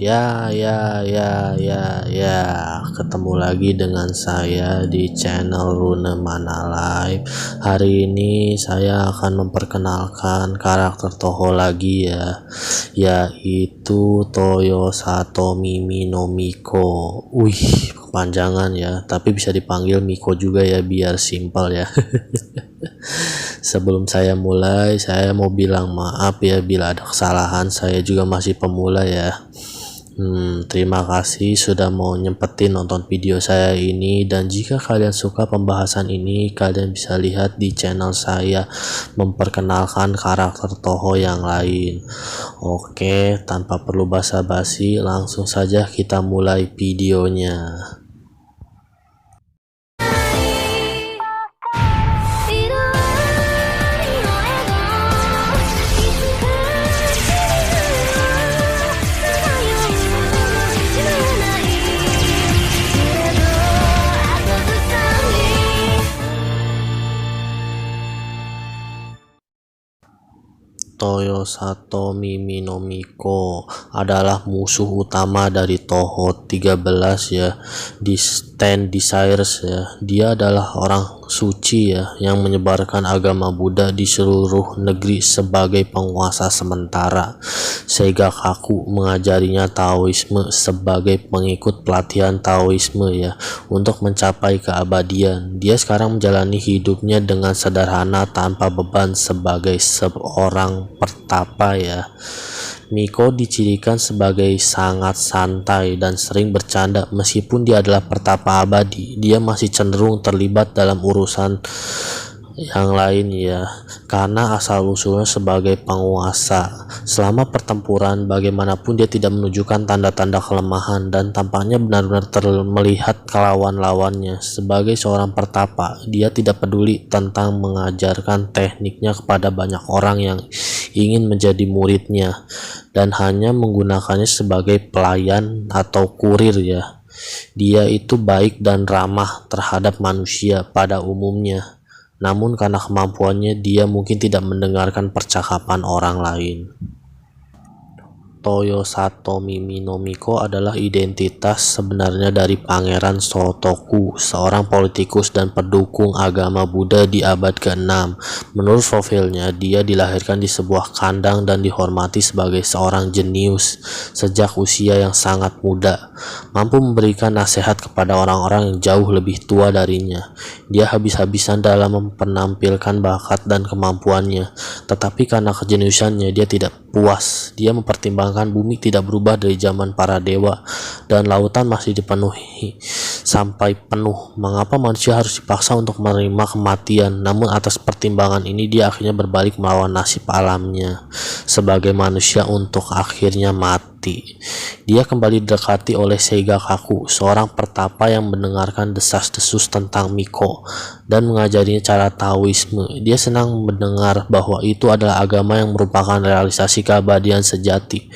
Ya, ketemu lagi dengan saya di channel Rune Mana Live. Hari ini saya akan memperkenalkan karakter Toho lagi ya, yaitu Toyo Satomi no Miko. Kepanjangan ya, tapi bisa dipanggil Miko juga ya, biar simpel ya. Sebelum saya mulai, saya mau bilang maaf ya bila ada kesalahan. Saya juga masih pemula ya. Terima kasih sudah mau nyempetin nonton video saya ini, dan jika kalian suka pembahasan ini, kalian bisa lihat di channel saya memperkenalkan karakter Toho yang lain. Oke, tanpa perlu basa-basi, langsung saja kita mulai videonya. Toyo Satomi no Miko adalah musuh utama dari Toho 13 ya, di Ten Desires ya. Dia adalah orang suci ya, yang menyebarkan agama Buddha di seluruh negeri sebagai penguasa sementara. Seiga Kaku mengajarinya Taoisme sebagai pengikut pelatihan Taoisme ya, untuk mencapai keabadian. Dia sekarang menjalani hidupnya dengan sederhana tanpa beban sebagai seorang pertapa ya. Miko dicirikan sebagai sangat santai dan sering bercanda. Meskipun dia adalah pertapa abadi, dia masih cenderung terlibat dalam urusan yang lain ya, karena asal usulnya sebagai penguasa. Selama pertempuran, bagaimanapun dia tidak menunjukkan tanda-tanda kelemahan dan tampaknya benar-benar melihat ke lawan-lawannya. Sebagai seorang pertapa, dia tidak peduli tentang mengajarkan tekniknya kepada banyak orang yang ingin menjadi muridnya, dan hanya menggunakannya sebagai pelayan atau kurir ya. Dia itu baik dan ramah terhadap manusia pada umumnya. Namun karena kemampuannya, dia mungkin tidak mendengarkan percakapan orang lain. Toyo Satomi no Miko adalah identitas sebenarnya dari Pangeran Sotoku, seorang politikus dan pendukung agama Buddha di abad ke-6. Menurut profilnya, dia dilahirkan di sebuah kandang dan dihormati sebagai seorang jenius sejak usia yang sangat muda, mampu memberikan nasihat kepada orang-orang yang jauh lebih tua darinya. Dia habis-habisan dalam menampilkan bakat dan kemampuannya, tetapi karena kejeniusannya dia tidak puas. Dia mempertimbangkan bumi tidak berubah dari zaman para dewa, dan lautan masih dipenuhi sampai penuh. Mengapa manusia harus dipaksa untuk menerima kematian? Namun atas pertimbangan ini, dia akhirnya berbalik melawan nasib alamnya sebagai manusia untuk akhirnya mati. Dia kembali didekati oleh Seiga Kaku, seorang pertapa yang mendengarkan desas-desus tentang Miko dan mengajarinya cara Taoisme. Dia senang mendengar bahwa itu adalah agama yang merupakan realisasi keabadian sejati.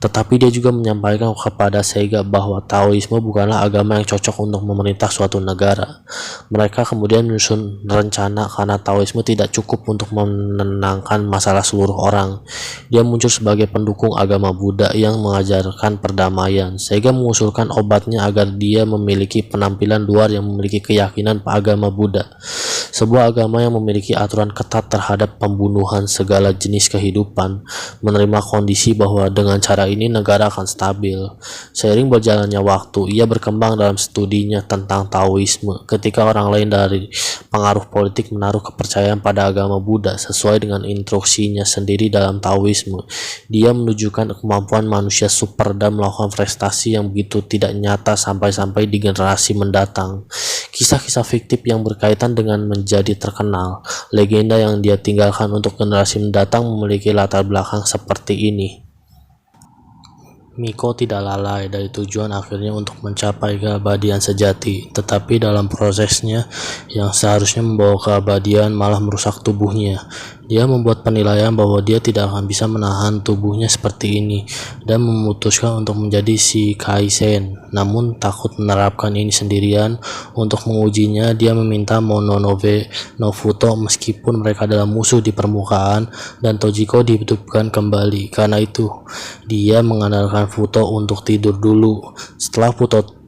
Tetapi dia juga menyampaikan kepada Seiga bahwa Taoisme bukanlah agama yang cocok untuk memerintah suatu negara. Mereka kemudian menyusun rencana karena Taoisme tidak cukup untuk menenangkan masalah seluruh orang. Dia muncul sebagai pendukung agama Buddha yang mengajarkan perdamaian. Seiga mengusulkan obatnya agar dia memiliki penampilan luar yang memiliki keyakinan agama Buddha, sebuah agama yang memiliki aturan ketat terhadap pembunuhan segala jenis kehidupan. Menerima kondisi bahwa dengan cara ini negara akan stabil. Seiring berjalannya waktu, ia berkembang dalam studinya tentang Taoisme. Ketika orang lain dari pengaruh politik menaruh kepercayaan pada agama Buddha sesuai dengan instruksinya sendiri dalam Taoisme, dia menunjukkan kemampuan manusia super dan melakukan prestasi yang begitu tidak nyata sampai-sampai di generasi mendatang. Kisah-kisah fiktif yang berkaitan dengan menjadi terkenal, legenda yang dia tinggalkan untuk generasi mendatang memiliki latar belakang seperti ini. Miko tidak lalai dari tujuan akhirnya untuk mencapai keabadian sejati, tetapi dalam prosesnya yang seharusnya membawa keabadian malah merusak tubuhnya. Dia membuat penilaian bahwa dia tidak akan bisa menahan tubuhnya seperti ini dan memutuskan untuk menjadi Shikaizen. Namun takut menerapkan ini sendirian, untuk mengujinya dia meminta Mononobe no Futo meskipun mereka adalah musuh di permukaan dan Tojiko dihidupkan kembali. Karena itu dia mengandalkan Futo untuk tidur dulu. Setelah Futo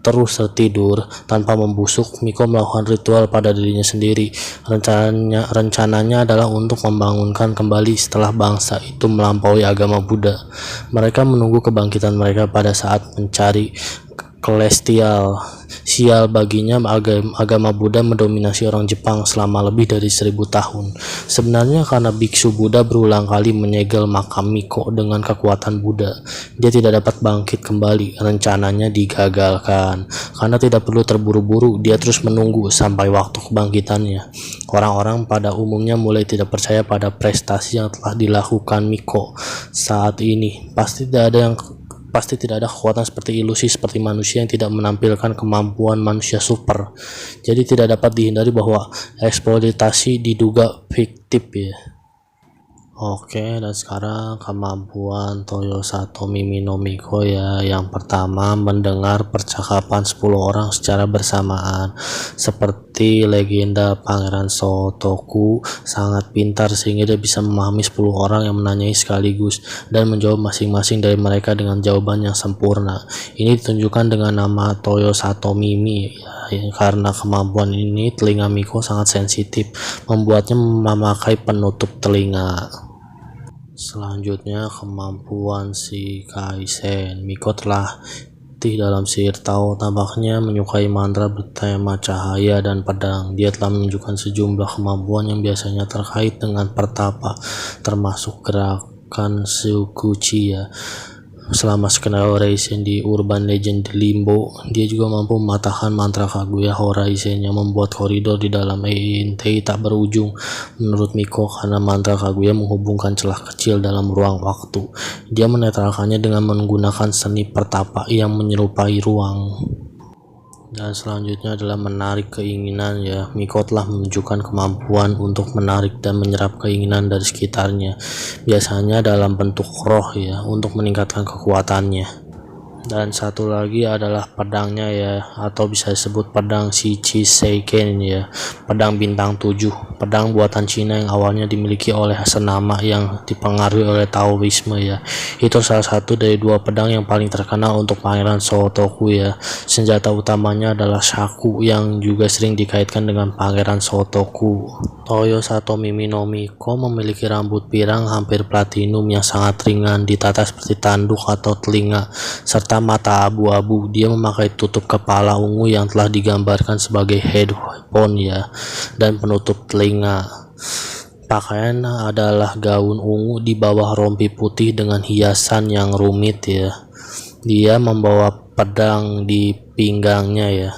terus tertidur tanpa membusuk, Miko melakukan ritual pada dirinya sendiri. Rencananya adalah untuk membangunkan kembali setelah bangsa itu melampaui agama Buddha. Mereka menunggu kebangkitan mereka pada saat mencari Celestial. Sial baginya, agama Buddha mendominasi orang Jepang selama lebih dari 1000 tahun. Sebenarnya karena biksu Buddha berulang kali menyegel makam Miko dengan kekuatan Buddha, dia tidak dapat bangkit kembali. Rencananya digagalkan. Karena tidak perlu terburu-buru, dia terus menunggu sampai waktu kebangkitannya. Orang-orang pada umumnya mulai tidak percaya pada prestasi yang telah dilakukan Miko saat ini. Pasti tidak ada kekuatan seperti ilusi seperti manusia yang tidak menampilkan kemampuan manusia super. Jadi tidak dapat dihindari bahwa eksploitasi diduga fiktif ya. Oke, dan sekarang kemampuan Toyotomi no Miko ya. Yang pertama, mendengar percakapan 10 orang secara bersamaan. Seperti legenda Pangeran Sotoku, sangat pintar sehingga dia bisa memahami 10 orang yang menanyai sekaligus dan menjawab masing-masing dari mereka dengan jawaban yang sempurna. Ini ditunjukkan dengan nama Toyotomi ya, karena kemampuan ini telinga Miko sangat sensitif, membuatnya memakai penutup telinga. Selanjutnya, kemampuan Shikaizen. Miko telah dalam sihir Tao, tampaknya menyukai mantra bertema cahaya dan pedang. Dia telah menunjukkan sejumlah kemampuan yang biasanya terkait dengan pertapa, termasuk gerakan Sukuchi ya. Selama skenario Raisen di Urban Legend Limbo, dia juga mampu mematahkan mantra Kaguya Horaisen yang membuat koridor di dalam Entei tak berujung. Menurut Miko, karena mantra Kaguya menghubungkan celah kecil dalam ruang waktu, dia menetralkannya dengan menggunakan seni pertapa yang menyerupai ruang. Dan selanjutnya adalah menarik keinginan ya. Miko telah menunjukkan kemampuan untuk menarik dan menyerap keinginan dari sekitarnya, biasanya dalam bentuk roh ya, untuk meningkatkan kekuatannya. Dan satu lagi adalah pedangnya ya, atau bisa disebut pedang Shichiseiken ya, pedang bintang 7, pedang buatan Cina yang awalnya dimiliki oleh senama yang dipengaruhi oleh Taoisme ya. Itu salah satu dari 2 pedang yang paling terkenal untuk Pangeran Sotoku ya. Senjata utamanya adalah shaku yang juga sering dikaitkan dengan Pangeran Sotoku. Toyotomi no Miko memiliki rambut pirang hampir platinum yang sangat ringan, ditata seperti tanduk atau telinga, serta mata abu-abu. Dia memakai tutup kepala ungu yang telah digambarkan sebagai headphone ya, dan penutup telinga. Pakaian adalah gaun ungu di bawah rompi putih dengan hiasan yang rumit ya. Dia membawa pedang di pinggangnya ya.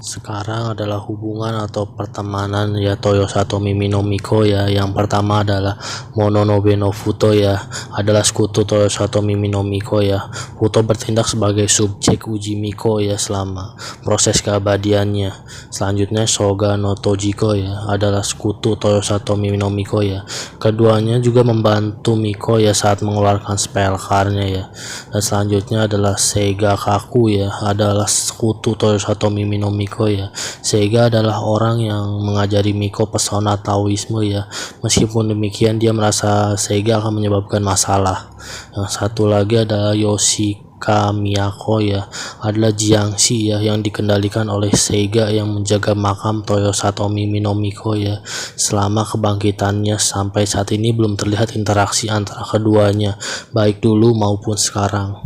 Sekarang adalah hubungan atau pertemanan ya Toyotomi no Miko ya. Yang pertama adalah Mononobe no Futo ya, adalah sekutu Toyotomi no Miko ya. Futo bertindak sebagai subjek uji Miko ya selama proses keabadiannya. Selanjutnya Soga no Tojiko ya, adalah sekutu Toyotomi no Miko ya. Keduanya juga membantu Miko ya saat mengeluarkan spell card-nya ya. Dan selanjutnya adalah Seiga Kaku ya, adalah sekutu Toyotomi no Miko ya. Seiga adalah orang yang mengajari Miko pesona Taoisme ya. Meskipun demikian, dia merasa Seiga akan menyebabkan masalah. Yang satu lagi adalah Yoshika Miyako ya, adalah Jiangxi ya, yang dikendalikan oleh Seiga yang menjaga makam Toyotomi no Miko ya selama kebangkitannya. Sampai saat ini belum terlihat interaksi antara keduanya, baik dulu maupun sekarang.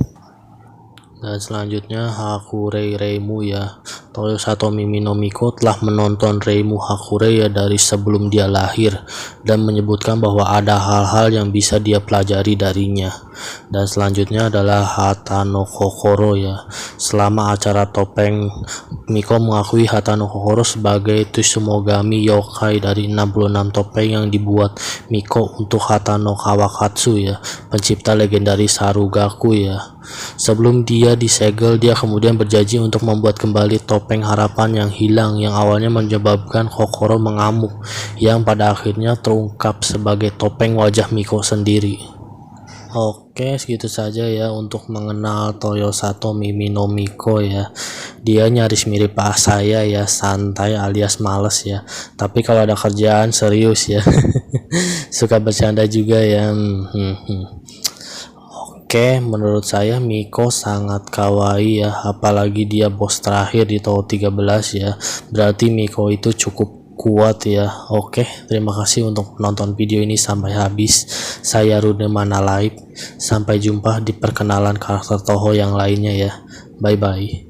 Dan selanjutnya Hakurei Reimu ya. Toyotomi no Miko telah menonton Reimu Hakurei ya dari sebelum dia lahir dan menyebutkan bahwa ada hal-hal yang bisa dia pelajari darinya. Dan selanjutnya adalah Hata no Kokoro ya. Selama acara topeng, Miko mengakui Hata no Kokoro sebagai Tsumogami yokai dari 66 topeng yang dibuat Miko untuk Hata no Kawakatsu ya, pencipta legendaris Sarugaku ya. Sebelum dia disegel, dia kemudian berjanji untuk membuat kembali topeng topeng harapan yang hilang yang awalnya menyebabkan Kokoro mengamuk, yang pada akhirnya terungkap sebagai topeng wajah Miko sendiri. Oke, segitu saja ya untuk mengenal Toyosato Mimi no Miko ya. Dia nyaris mirip saya ya, santai alias males ya. Tapi kalau ada kerjaan serius ya. Suka bercanda juga ya. Oke, menurut saya Miko sangat kawaii ya, apalagi dia bos terakhir di Tower 13 ya. Berarti Miko itu cukup kuat ya. Oke, terima kasih untuk menonton video ini sampai habis. Saya Rude Manalive. Sampai jumpa di perkenalan karakter Toho yang lainnya ya. Bye bye.